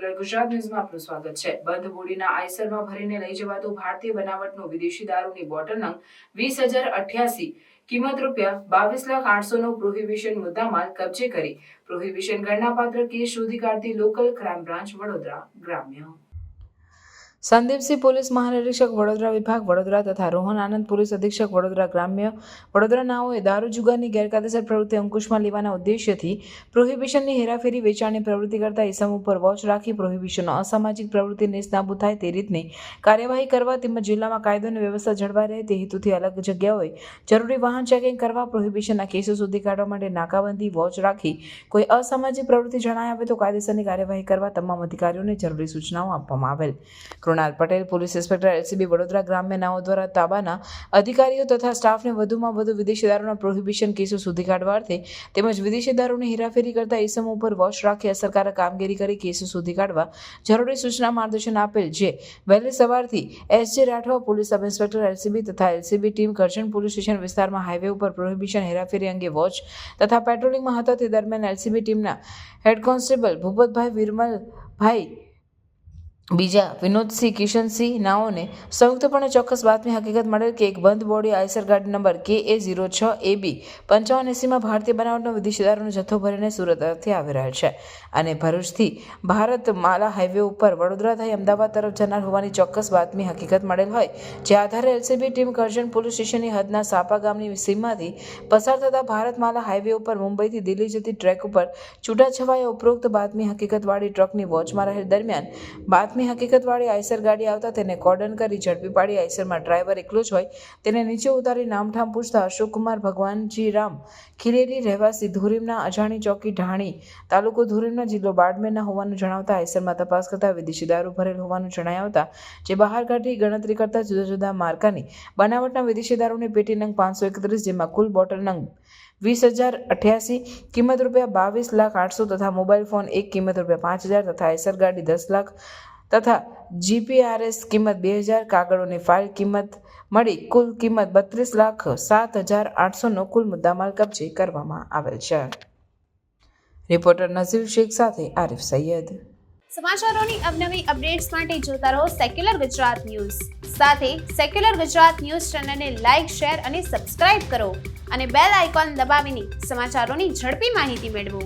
Secular Gujarat ન્યૂઝમાં આપનું સ્વાગત છે। બંધ બોડીના આઈસરમાં ભરીને લઈ જવાતો ભારતીય બનાવટનો વિદેશી દારૂની બોટલ નંગ 20,088 કિંમત ₹22,08,000નો પ્રોહિબિશન મુદ્દામાલ કબજે કરી પ્રોહિબિશન ગણનાપાત્ર કેસ શોધી કાઢતી લોકલ ક્રાઇમ બ્રાન્ચ વડોદરા ગ્રામ્ય। સંદીપસિંહ પોલીસ મહાનિરીક્ષક વડોદરા વિભાગ વડોદરા તથા રોહન આનંદ પોલીસ અધિક્ષક વડોદરા ગ્રામ્ય વડોદરા નાઓએ દારૂ જુગારની ગેરકાયદેસર પ્રવૃત્તિ અંકુશમાં લેવાના ઉદ્દેશ્યથી પ્રોહિબિશનની હેરાફેરી વેચાણની પ્રવૃત્તિ કરતા ઇસમ ઉપર વોચ રાખી પ્રોહિબિશનનો અસામાજિક પ્રવૃત્તિ નેસ્તનાબૂદ થાય તે રીતની કાર્યવાહી કરવા તેમજ જિલ્લામાં કાયદો અને વ્યવસ્થા જળવાઈ રહે તે હેતુથી અલગ જગ્યાઓએ જરૂરી વાહન ચેકિંગ કરવા પ્રોહિબિશનના કેસો શોધી કાઢવા માટે નાકાબંધી વોચ રાખી કોઈ અસામાજિક પ્રવૃત્તિ જણાય આવે તો કાયદેસરની કાર્યવાહી કરવા તમામ અધિકારીઓને જરૂરી સૂચનાઓ આપવામાં આવેલ। Krunal Patel police inspector LCB Vadodara ગ્રામ્ય નાઓ દ્વારા તાબાના અધિકારીઓ તથા સ્ટાફને વધુમાં વધુ વિદેશી દારૂના પ્રોહિબિશન કેસો શોધી કાઢવા અર્થે તેમજ વિદેશી દારૂની હેરાફેરી કરતા ઇસમો ઉપર વોચ રાખી અસરકારક કામગીરી કરી કેસો શોધી કાઢવા જરૂરી સૂચના માર્ગદર્શન આપેલ। જે વહેલી સવારથી SJ Rathwa police sub inspector LCB તથા LCB team Karjan police station વિસ્તારમાં હાઈવે ઉપર પ્રોહિબિશન હેરાફેરી અંગે વોચ તથા પેટ્રોલિંગમાં હતા તે દરમિયાન એલસીબી ટીમના હેડ કોન્સ્ટેબલ ભૂપતભાઈ વિરમલભાઈ બીજા વિનોદસિંહ કિશનસિંહ નાઓને સંયુક્તપણે ચોક્કસ બાતમી હકીકત મળેલ કે એક બંધ બોડી આઈસર ગાડી નંબર KA06AB 5580માં ભારતીય બનાવટનો વિદેશી દારૂનો જથ્થો ભરીને સુરત તરફથી આવી રહ્યો છે અને ભરૂચથી ભારત માલા હાઈવે ઉપર વડોદરા થઈ અમદાવાદ તરફ જનાર હોવાની ચોક્કસ બાતમી હકીકત મળેલ હોય જે આધારે એલસીબી ટીમ કરજણ પોલીસ સ્ટેશનની હદના સાપા ગામની સીમમાંથી પસાર થતા ભારત માલા હાઈવે ઉપર મુંબઈથી દિલ્હી જતી ટ્રેક ઉપર છૂટાછવાયા ઉપરોક્ત બાતમી હકીકતવાળી ટ્રકની વોચમાં રહેલ દરમિયાન હકીકતવાળી આઈસર ગાડી આવતા તેને કોર્ડન કરી ઝડપી પાડી આઈસરમાં ડ્રાઈવર એકલો જ હોય તેને નીચે ઉતારી નામઠામ પૂછતા અશોકકુમાર ભગવાનજી રામ ખીરેરી રહેવાસી ધુરીમના અજાણી ચોકી ઢાણી તાલુકો ધુરીમના જિલ્લો બાડમેરના હોવાનું જણાવતા આઈસરમાં તપાસ કરતા વિદેશી દારૂ ભરેલ હોવાનું જણાઈ આવતા જે બહાર કાઢી ગણતરી કરતા જુદા જુદા માર્કાની બનાવટના વિદેશી દારૂની પેટી નંગ 531 જેમાં કુલ બોટલ નંગ 20,088 કિંમત ₹22,08,000 તથા મોબાઈલ ફોન એક કિંમત ₹5,000 તથા આઈસર ગાડી 10 લાખ તથા જીપીઆરએસ કિંમત 2,000 કાગળોની ફાઇલ કિંમત મળી કુલ કિંમત 32,07,800નો કુલ મુદ્દામાલ કબજે કરવામાં આવેલ છે। રિપોર્ટર નઝીર શેખ સાથે આરિફ સૈયદ। સમાચારોની અવનવી અપડેટ્સ માટે જોતા રહો સેક્યુલર ગુજરાત ન્યૂઝ। સાથે સેક્યુલર ગુજરાત ન્યૂઝ ચેનલને લાઇક, શેર અને સબસ્ક્રાઇબ કરો અને બેલ આઇકોન દબાવીને સમાચારોની ઝડપી માહિતી મેળવો।